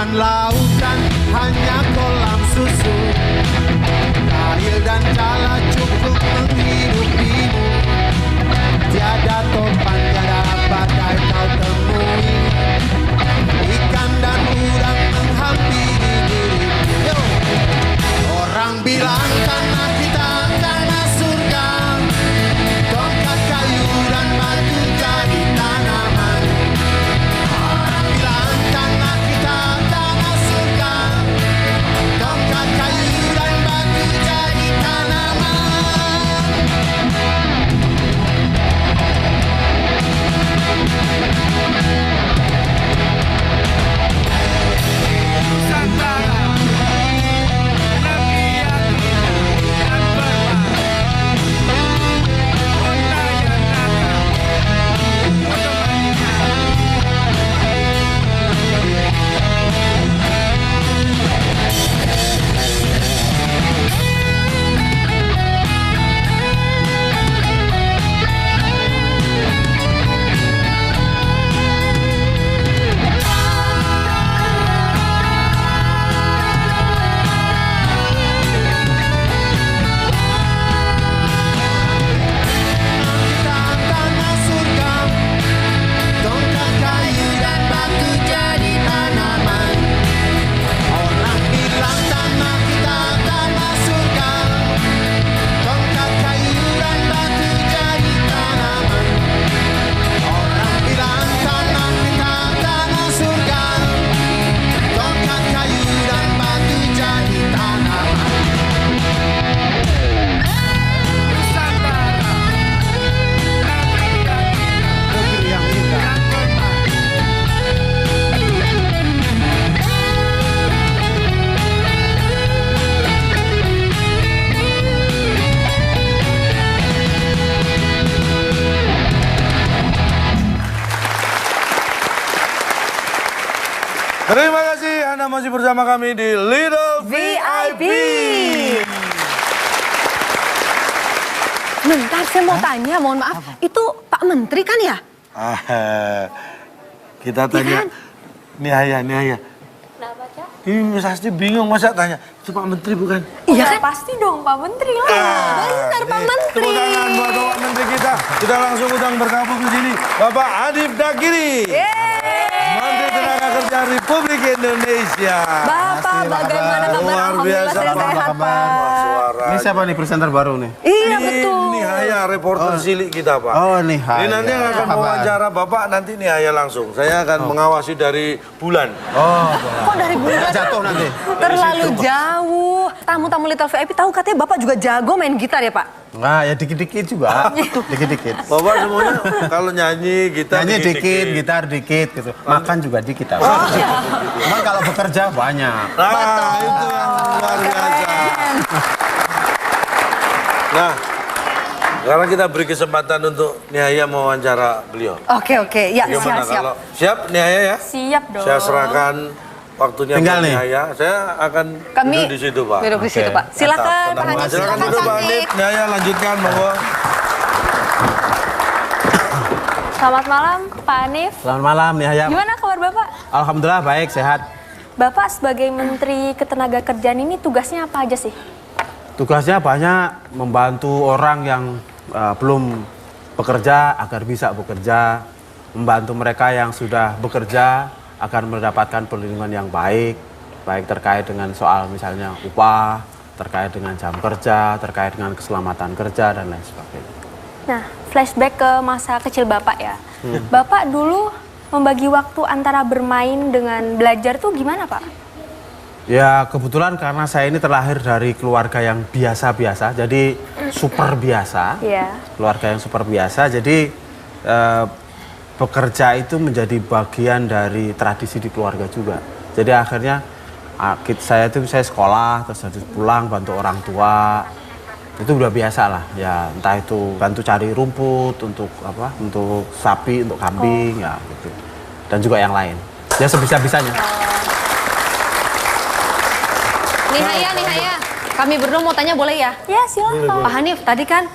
bukan lautan, hanya kolam susu. Kahil dan cala cukup menghidupimu. Tiada topan, tiada badai kau temui. Ikan dan udang menghampiri dirimu. Yo. Orang bilang tanah kita tanah surga, tongkat kayu dan batu jadi tanaman. Orang bilang tanah kita tanah surga, tongkat kayu dan batu jadi tanaman. Terima kasih Anda masih bersama kami di Little VIP. Bentar, saya mau tanya, mohon maaf. Itu Pak Menteri kan ya? Kita tanya, Iya kan? nih ayah. Ini pasti bingung masa tanya, itu Pak Menteri bukan? Iya kan? Pasti dong Pak Menteri lah. Benar, Pak Menteri. Tepuk tangan buat Bapak Menteri kita. Kita langsung undang bergabung di sini, Bapak Hanif Dakiri. Menteri Tenaga Kerja Republik Indonesia. Bapak, bagaimana kabar? Luar biasa, Alhamdulillah saya sehat, Pak. Ini siapa nih presenter baru nih? Iya, betul. Ini Haya, reporter cilik kita, Pak. Oh, nih Ini nanti yang akan mewawancara Bapak, nanti nih Haya langsung. Saya akan mengawasi dari bulan. Oh, Kok dari bulan? jatuh nanti. Terlalu jauh. Tamu-tamu Little VIP tahu katanya Bapak juga jago main gitar ya, Pak? Nah, ya dikit-dikit juga. Dikit-dikit. Bapak semuanya kalau nyanyi, kita Nyanyi dikit, gitar dikit gitu. Makan juga dikit. Cuman kalau bekerja banyak. Nah, itu yang luar biasa. Nah, sekarang kita beri kesempatan untuk Nihaya mewawancara beliau. Oke. Ya, Gimana siap. kalau siap Nihaya ya? Siap dong. Saya serahkan waktunya Tinggal buat nih. Nihaya. Saya akan Kami duduk di situ, Pak. duduk di situ, Pak. Silakan, Pak Hanif. Silakan duduk, Pak Hanif. Nihaya lanjutkan, monggo. Selamat malam Pak Hanif. Selamat malam nih Hayam. Gimana kabar Bapak? Alhamdulillah baik, sehat. Bapak sebagai Menteri Ketenagakerjaan ini tugasnya apa aja sih? Tugasnya banyak membantu orang yang belum bekerja agar bisa bekerja, membantu mereka yang sudah bekerja agar mendapatkan perlindungan yang baik terkait dengan soal misalnya upah, terkait dengan jam kerja, terkait dengan keselamatan kerja dan lain sebagainya. Nah, flashback ke masa kecil Bapak ya. Bapak dulu membagi waktu antara bermain dengan belajar tuh gimana Pak? Ya kebetulan karena saya ini terlahir dari keluarga yang biasa-biasa, jadi super biasa. Iya. Keluarga yang super biasa, jadi bekerja itu menjadi bagian dari tradisi di keluarga juga. Jadi akhirnya saya sekolah, terus habis pulang bantu orang tua. Itu udah biasa lah, ya entah itu bantu cari rumput untuk sapi, untuk kambing, ya gitu. Dan juga yang lain. Ya sebisa-bisanya. Nihaya. kami berdua mau tanya boleh ya? Ya, silakan. Pak Hanif, tadi kan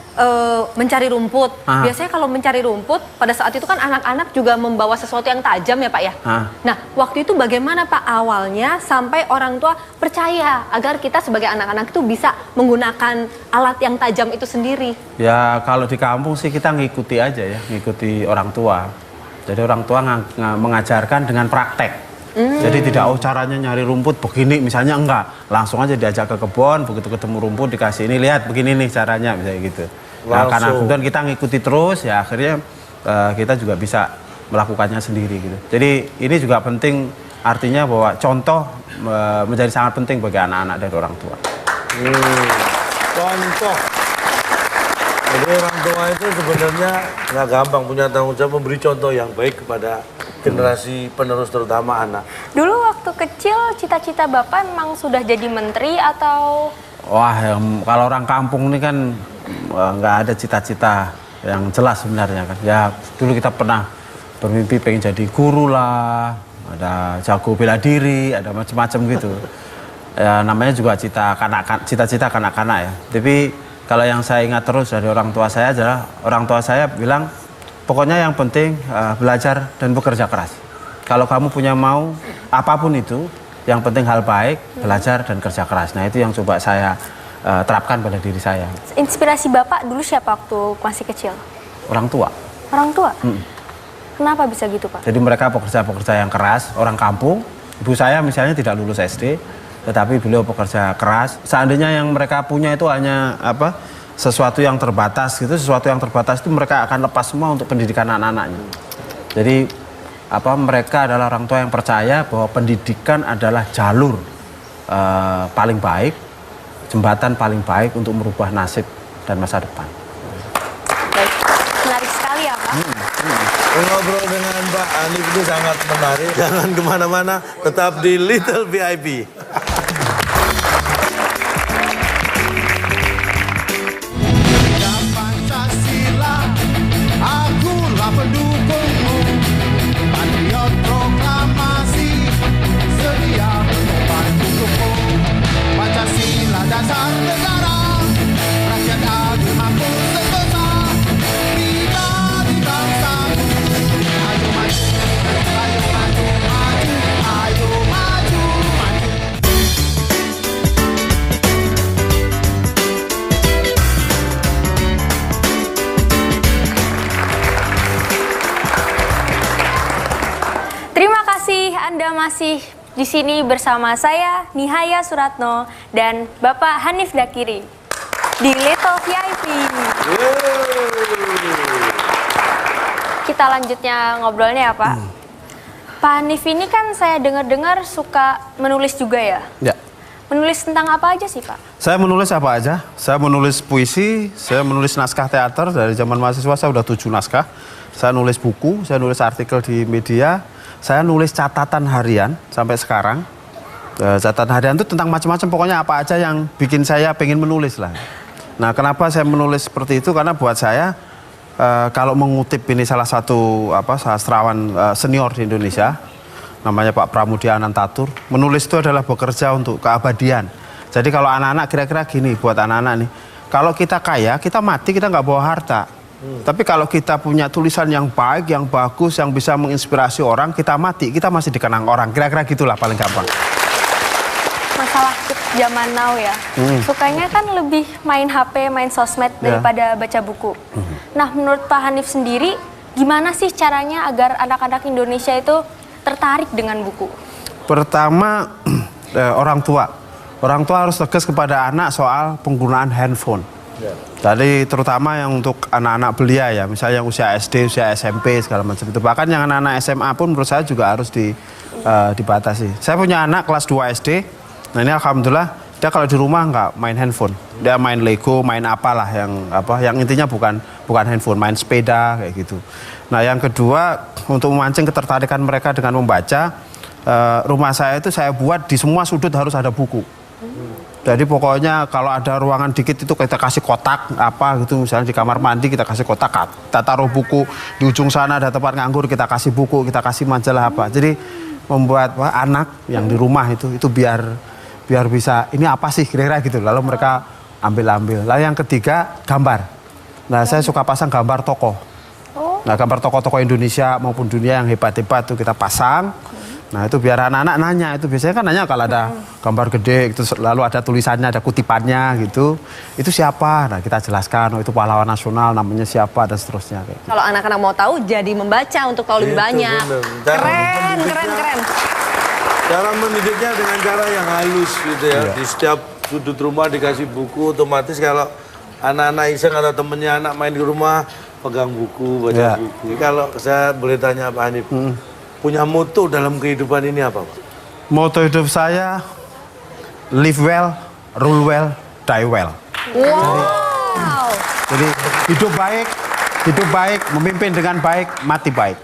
mencari rumput. Biasanya kalau mencari rumput, pada saat itu kan anak-anak juga membawa sesuatu yang tajam ya Pak ya? Nah, waktu itu bagaimana Pak awalnya sampai orang tua percaya agar kita sebagai anak-anak itu bisa menggunakan alat yang tajam itu sendiri? Ya kalau di kampung sih kita ngikuti aja ya, ngikuti orang tua. Jadi orang tua mengajarkan dengan praktek. Jadi tidak caranya nyari rumput begini misalnya, enggak. Langsung aja diajak ke kebun, begitu ketemu rumput dikasih ini, lihat begini nih caranya, misalnya gitu. Nah, karena kemudian kita ngikuti terus ya akhirnya kita juga bisa melakukannya sendiri gitu. Jadi ini juga penting, artinya bahwa contoh menjadi sangat penting bagi anak-anak dari orang tua. Contoh. Jadi orang tua itu sebenarnya nggak gampang, punya tanggung jawab memberi contoh yang baik kepada generasi penerus terutama anak. Dulu waktu kecil cita-cita Bapak memang sudah jadi menteri atau? Wah, kalau orang kampung ini kan nggak ada cita-cita yang jelas sebenarnya kan. Ya dulu kita pernah bermimpi pengen jadi guru lah, ada jago bela diri, ada macam-macam gitu. Ya, namanya juga cita-cita kanak-kanak ya. Tapi kalau yang saya ingat terus dari orang tua saya adalah orang tua saya bilang, pokoknya yang penting belajar dan bekerja keras. Kalau kamu punya mau apapun itu, yang penting hal baik, belajar dan kerja keras. Nah itu yang coba saya terapkan pada diri saya. Inspirasi Bapak dulu siapa waktu masih kecil? Orang tua. Orang tua? Kenapa bisa gitu Pak? Jadi mereka pekerja-pekerja yang keras, orang kampung. Ibu saya misalnya tidak lulus SD, tetapi beliau pekerja keras. Seandainya yang mereka punya itu hanya sesuatu yang terbatas gitu, sesuatu yang terbatas itu mereka akan lepas semua untuk pendidikan anak-anaknya. Jadi mereka adalah orang tua yang percaya bahwa pendidikan adalah jalur paling baik, jembatan paling baik untuk merubah nasib dan masa depan. Baik, menarik sekali ya Pak. Ngobrol dengan Pak Hanif itu sangat menarik. Jangan kemana-mana, tetap di Little VIP. Pancasila, akulah pendukungmu. Patriot proklamasi, sedia membantu untukmu. Pancasila dasar negara, rakyat adil mampu sentosa. Kita di bangsaku, ayo maju, ayo maju, maju, ayo maju, maju. Terima kasih Anda masih di sini bersama saya Nihaya Suratno dan Bapak Hanif Dakiri di Little VIP. Kita lanjutnya ngobrolnya ya Pak. Pak Hanif ini kan saya dengar-dengar suka menulis juga ya? Ya. Menulis tentang apa aja sih Pak? Saya menulis apa aja? Saya menulis puisi, saya menulis naskah teater dari zaman mahasiswa, saya udah 7 naskah. Saya nulis buku, saya nulis artikel di media, saya nulis catatan harian sampai sekarang. Catatan harian itu tentang macam-macam, pokoknya apa aja yang bikin saya pengen menulis lah. Nah kenapa saya menulis seperti itu? Karena buat saya, kalau mengutip ini salah satu sastrawan senior di Indonesia, namanya Pak Pramudia Anantatur, menulis itu adalah bekerja untuk keabadian. Jadi kalau anak-anak kira-kira gini buat anak-anak nih, kalau kita kaya, kita mati, kita nggak bawa harta. Tapi kalau kita punya tulisan yang baik, yang bagus, yang bisa menginspirasi orang, kita mati, kita masih dikenang orang. Kira-kira gitulah paling gampang. Masalah zaman now ya, sukanya kan lebih main HP, main sosmed daripada baca buku. Nah menurut Pak Hanif sendiri, gimana sih caranya agar anak-anak Indonesia itu tertarik dengan buku? Pertama, orang tua. Orang tua harus tegas kepada anak soal penggunaan handphone. Jadi terutama yang untuk anak-anak belia ya, misalnya yang usia SD, usia SMP, segala macam itu. Bahkan yang anak-anak SMA pun menurut saya juga harus dibatasi. Saya punya anak kelas 2 SD, nah ini alhamdulillah dia kalau di rumah nggak main handphone. Dia main Lego, main apalah yang intinya bukan handphone, main sepeda kayak gitu. Nah yang kedua, untuk memancing ketertarikan mereka dengan membaca, rumah saya itu saya buat di semua sudut harus ada buku. Jadi pokoknya kalau ada ruangan dikit itu kita kasih kotak apa gitu, misalnya di kamar mandi kita kasih kotak, kita taruh buku, di ujung sana ada tempat nganggur kita kasih buku, kita kasih majalah apa. Jadi membuat anak yang di rumah itu biar biar bisa ini apa sih kira-kira gitu. Lalu mereka ambil. Lalu yang ketiga gambar. Nah saya suka pasang gambar tokoh. Nah gambar tokoh-tokoh Indonesia maupun dunia yang hebat-hebat tuh kita pasang. Nah itu biar anak-anak nanya, itu biasanya kan nanya kalau ada gambar gede, itu lalu ada tulisannya, ada kutipannya gitu. Itu siapa? Nah kita jelaskan, oh itu pahlawan nasional, namanya siapa dan seterusnya. Kayak. Kalau anak-anak mau tahu, jadi membaca untuk tahu lebih banyak. Keren. Cara mendidiknya dengan cara yang halus gitu ya. Di setiap sudut rumah dikasih buku, otomatis kalau anak-anak iseng atau temennya anak main di rumah, pegang buku, baca buku. Kalau saya boleh tanya Pak Hanif, punya moto dalam kehidupan ini apa, Pak? Moto hidup saya, live well, rule well, die well. Wow. Jadi hidup baik, memimpin dengan baik, mati baik.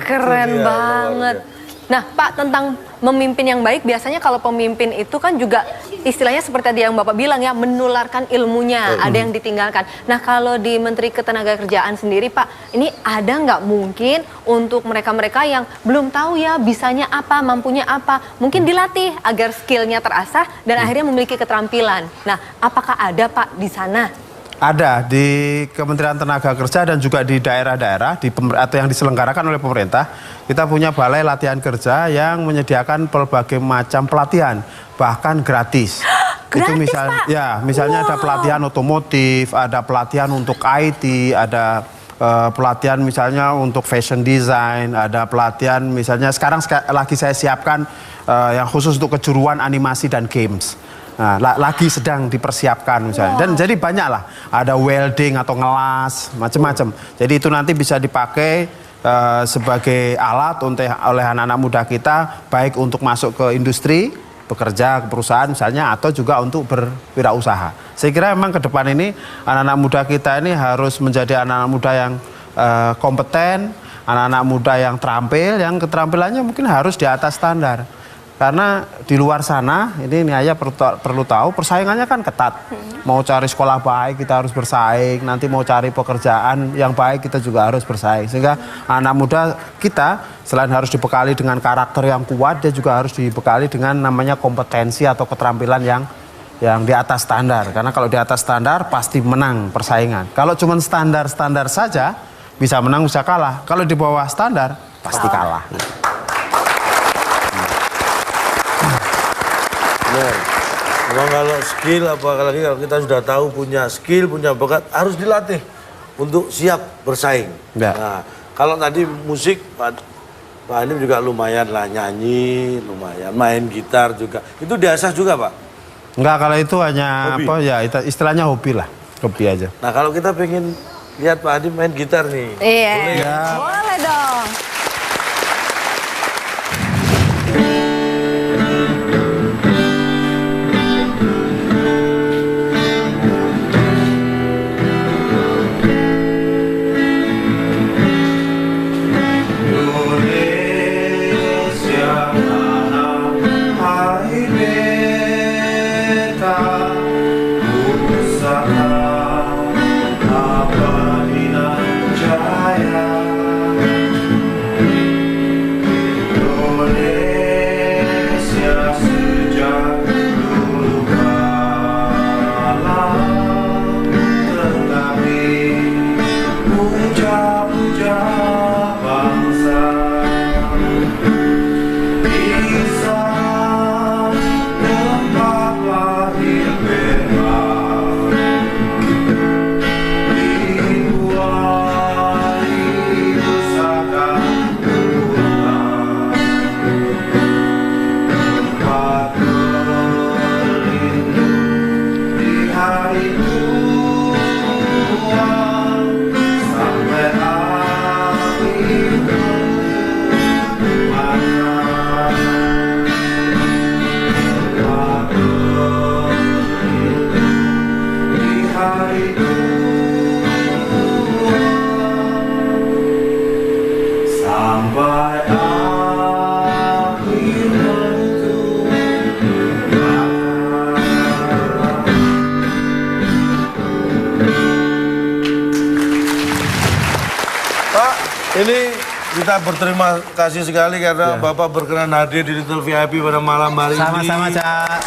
Keren banget. Nah Pak, tentang memimpin yang baik, biasanya kalau pemimpin itu kan juga istilahnya seperti tadi yang Bapak bilang ya, menularkan ilmunya, ada yang ditinggalkan. Nah kalau di Menteri Ketenagakerjaan sendiri Pak, ini ada nggak mungkin untuk mereka-mereka yang belum tahu ya bisanya apa, mampunya apa, mungkin dilatih agar skillnya terasah dan akhirnya memiliki keterampilan. Nah apakah ada Pak di sana? Ada di Kementerian Tenaga Kerja dan juga di daerah-daerah atau yang diselenggarakan oleh pemerintah. Kita punya balai latihan kerja yang menyediakan berbagai macam pelatihan, bahkan gratis. Gratis, itu misalnya ada pelatihan otomotif, ada pelatihan untuk IT, ada pelatihan misalnya untuk fashion design, ada pelatihan misalnya sekarang lagi saya siapkan yang khusus untuk kejuruan animasi dan games. Nah, lagi sedang dipersiapkan misalnya. Dan jadi banyak lah, ada welding atau ngelas, macam-macam. Jadi itu nanti bisa dipakai sebagai alat oleh anak-anak muda kita, baik untuk masuk ke industri, bekerja ke perusahaan misalnya, atau juga untuk berwirausaha. Saya kira memang ke depan ini anak-anak muda kita ini harus menjadi anak-anak muda yang kompeten, anak-anak muda yang terampil, yang keterampilannya mungkin harus di atas standar. Karena di luar sana, ini Ayah perlu tahu, persaingannya kan ketat. Mau cari sekolah baik, kita harus bersaing. Nanti mau cari pekerjaan yang baik, kita juga harus bersaing. Sehingga anak muda kita, selain harus dibekali dengan karakter yang kuat, dia juga harus dibekali dengan namanya kompetensi atau keterampilan yang di atas standar. Karena kalau di atas standar, pasti menang persaingan. Kalau cuma standar-standar saja, bisa menang, bisa kalah. Kalau di bawah standar, pasti kalah. Memang kalau skill, apalagi kalau kita sudah tahu punya skill, punya bakat, harus dilatih untuk siap bersaing. Nah, kalau tadi musik, Pak Hanif juga lumayan lah, nyanyi, lumayan, main gitar juga. Itu diasah juga, Pak? Enggak, kalau itu hanya hobi. apa ya, istilahnya hobi lah, hobi aja. Nah, kalau kita pengen lihat Pak Hanif main gitar nih. Iya, boleh, ya? Boleh dong. Ini kita berterima kasih sekali karena Bapak berkenan hadir di Little VIP pada malam hari ini. Sama-sama, Cak.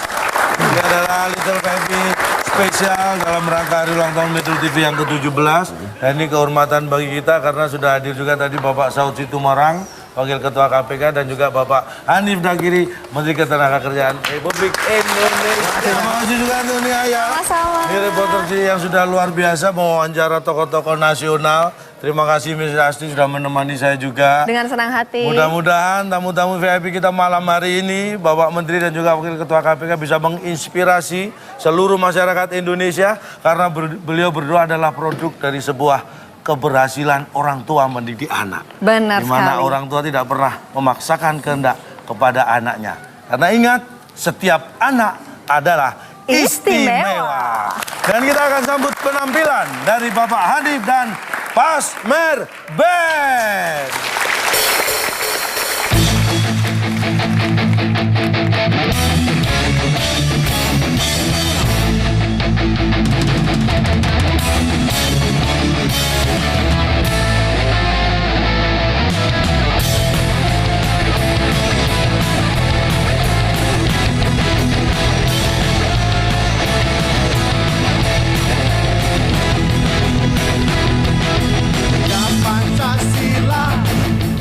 Ini adalah Little Baby spesial dalam rangka hari ulang tahun Metro TV yang ke-17. Dan ini kehormatan bagi kita karena sudah hadir juga tadi Bapak Saud Situmorang, Wakil Ketua KPK, dan juga Bapak Hanif Dakiri, Menteri Ketenagakerjaan Republik Indonesia. Terima kasih juga Tuni Ayah. Sama-sama. Ini reporter yang sudah luar biasa mewawancara tokoh-tokoh nasional. Terima kasih Miss Asti sudah menemani saya juga. Dengan senang hati. Mudah-mudahan tamu-tamu VIP kita malam hari ini, Bapak Menteri dan juga Wakil Ketua KPK bisa menginspirasi seluruh masyarakat Indonesia karena beliau berdua adalah produk dari sebuah keberhasilan orang tua mendidik anak. Benar sekali. Di mana orang tua tidak pernah memaksakan kehendak kepada anaknya. Karena ingat, setiap anak adalah istimewa. Dan kita akan sambut penampilan dari Bapak Hanif dan Pasmer Band.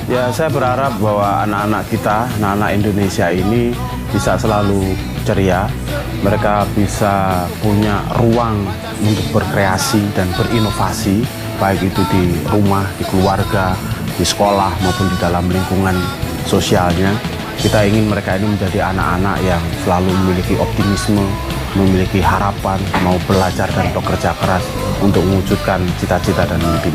Ya, saya berharap bahwa anak-anak kita, anak-anak Indonesia ini bisa selalu ceria. Mereka bisa punya ruang untuk berkreasi dan berinovasi, baik itu di rumah, di keluarga, di sekolah, maupun di dalam lingkungan sosialnya. Kita ingin mereka ini menjadi anak-anak yang selalu memiliki optimisme, memiliki harapan, mau belajar dan bekerja keras untuk mewujudkan cita-cita dan mimpi.